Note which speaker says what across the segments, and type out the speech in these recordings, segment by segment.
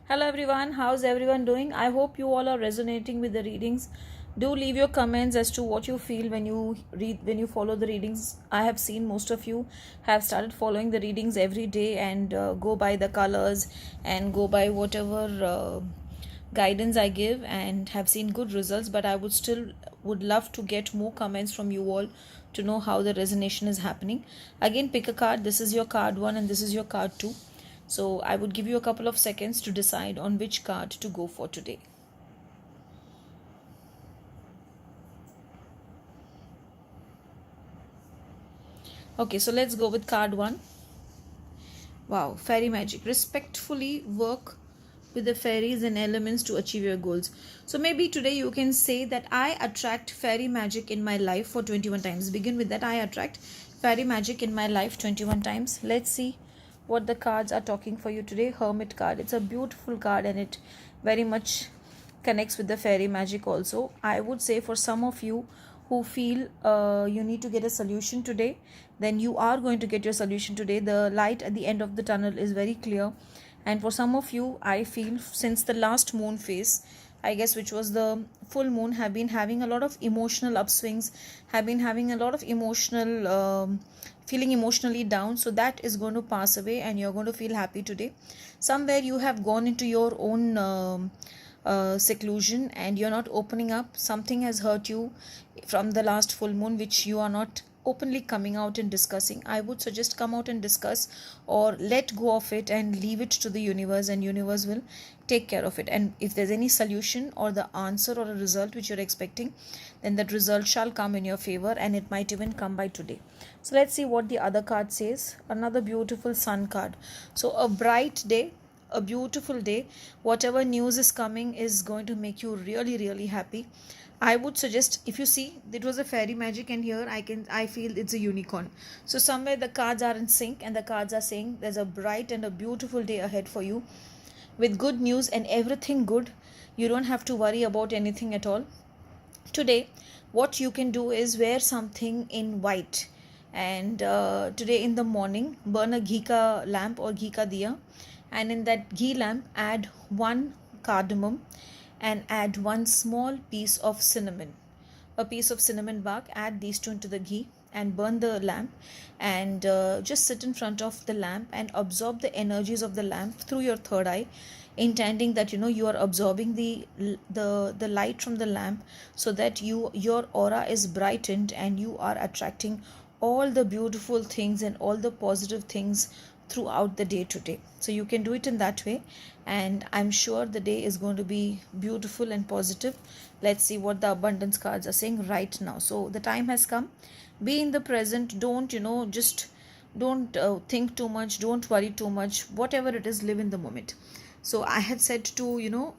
Speaker 1: Hello everyone, how's everyone doing? I hope you all are resonating with the readings. Do leave your comments as to what you feel when you follow the readings. I have seen most of you have started following the readings every day and go by the colors and go by whatever guidance I give and have seen good results, but I would love to get more comments from you all to know how the resonation is happening. Again, pick a card. This is your card 1 and this is your card 2. So I would give you a couple of seconds to decide on which card to go for today. Okay, so let's go with card 1. Wow, fairy magic. Respectfully work with the fairies and elements to achieve your goals. So maybe today you can say that I attract fairy magic in my life for 21 times. Begin with that. I attract fairy magic in my life 21 times. Let's see what the cards are talking for you today. Hermit card. It's a beautiful card and it very much connects with the fairy magic also. I would say for some of you who feel you need to get a solution today, then you are going to get your solution today. The light at the end of the tunnel is very clear. And for some of you, I feel since the last moon phase, I guess, which was the full moon, have been having a lot of emotional upswings, have been having a lot of emotional feeling emotionally down. So that is going to pass away and you're going to feel happy today. Somewhere you have gone into your own seclusion and you're not opening up. Something has hurt you from the last full moon, which you are not openly coming out and discussing. I would suggest come out and discuss or let go of it and leave it to the universe, and universe will take care of it. And if there's any solution or the answer or a result which you're expecting, then that result shall come in your favor, and it might even come by today. So let's see what the other card says. Another beautiful sun card. So a bright day, a beautiful day. Whatever news is coming is going to make you really happy. I would suggest, if you see, it was a fairy magic and here I feel it's a unicorn. So somewhere the cards are in sync and the cards are saying there's a bright and a beautiful day ahead for you with good news and everything good. You don't have to worry about anything at all. Today, what you can do is wear something in white, and today in the morning burn a ghee ka lamp or ghee ka diya, and in that ghee lamp add one cardamom and add one small piece of cinnamon, a piece of cinnamon bark. Add these two into the ghee and burn the lamp, and just sit in front of the lamp and absorb the energies of the lamp through your third eye, intending that you are absorbing the light from the lamp, so that your aura is brightened and you are attracting all the beautiful things and all the positive things throughout the day today. So you can do it in that way, and I'm sure the day is going to be beautiful and positive. Let's see what the abundance cards are saying right now. So the time has come. Be in the present. Don't just don't think too much, don't worry too much. Whatever it is, live in the moment. So I had said to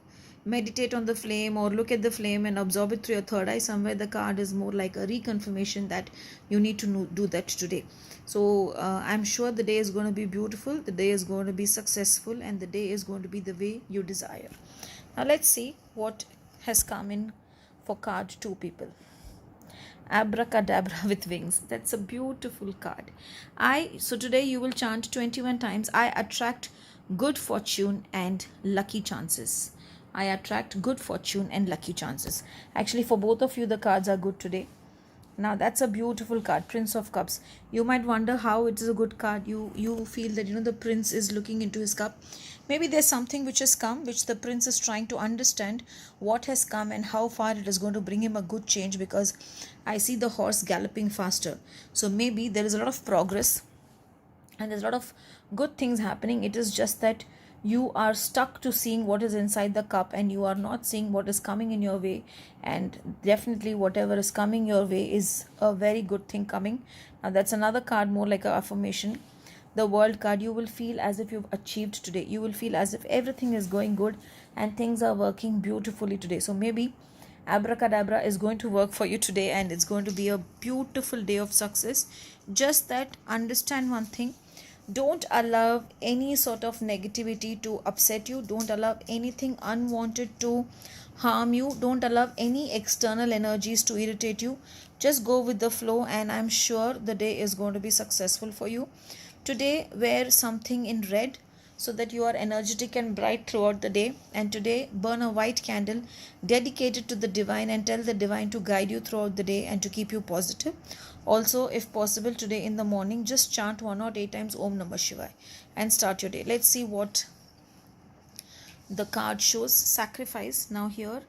Speaker 1: meditate on the flame or look at the flame and absorb it through your third eye. Somewhere the card is more like a reconfirmation that you need to do that today. So I'm sure the day is going to be beautiful, the day is going to be successful, and the day is going to be the way you desire. Now let's see what has come in for card 2, people. Abracadabra with wings. That's a beautiful card. So today you will chant 21 times. I attract good fortune and lucky chances. I attract good fortune and lucky chances. Actually, for both of you, the cards are good today. Now that's a beautiful card, Prince of Cups. You might wonder how it is a good card. You feel that the prince is looking into his cup. Maybe there's something which has come, which the prince is trying to understand what has come and how far it is going to bring him a good change, because I see the horse galloping faster. So maybe there is a lot of progress and there's a lot of good things happening. It is just that you are stuck to seeing what is inside the cup and you are not seeing what is coming in your way. And definitely whatever is coming your way is a very good thing coming. Now that's another card, more like an affirmation. The World card. You will feel as if you've achieved today. You will feel as if everything is going good and things are working beautifully today. So maybe abracadabra is going to work for you today and it's going to be a beautiful day of success. Just that, understand one thing. Don't allow any sort of negativity to upset you. Don't allow anything unwanted to harm you. Don't allow any external energies to irritate you. Just go with the flow, and I'm sure the day is going to be successful for you. Today, wear something in red. so that you are energetic and bright throughout the day. And today, burn a white candle dedicated to the divine and tell the divine to guide you throughout the day and to keep you positive. Also, if possible, today in the morning, just chant 108 times Om Namah Shivaya and start your day. Let's see what the card shows. Sacrifice. Now here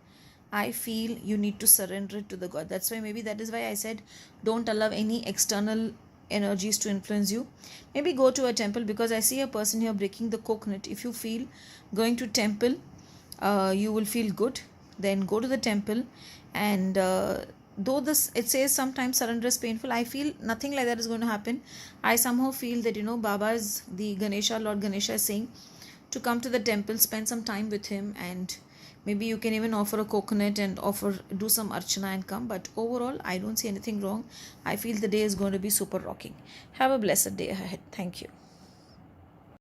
Speaker 1: I feel you need to surrender it to the God. That's why, maybe that is why I said don't allow any external energies to influence you. Maybe go to a temple, because I see a person here breaking the coconut. If you feel going to temple you will feel good, then go to the temple. And though this, it says sometimes surrender is painful, I feel nothing like that is going to happen. I somehow feel that, Baba is the Ganesha, Lord Ganesha is saying to come to the temple, spend some time with him, and maybe you can even offer a coconut and do some archana and come. But overall, I don't see anything wrong. I feel the day is going to be super rocking. Have a blessed day ahead. Thank you.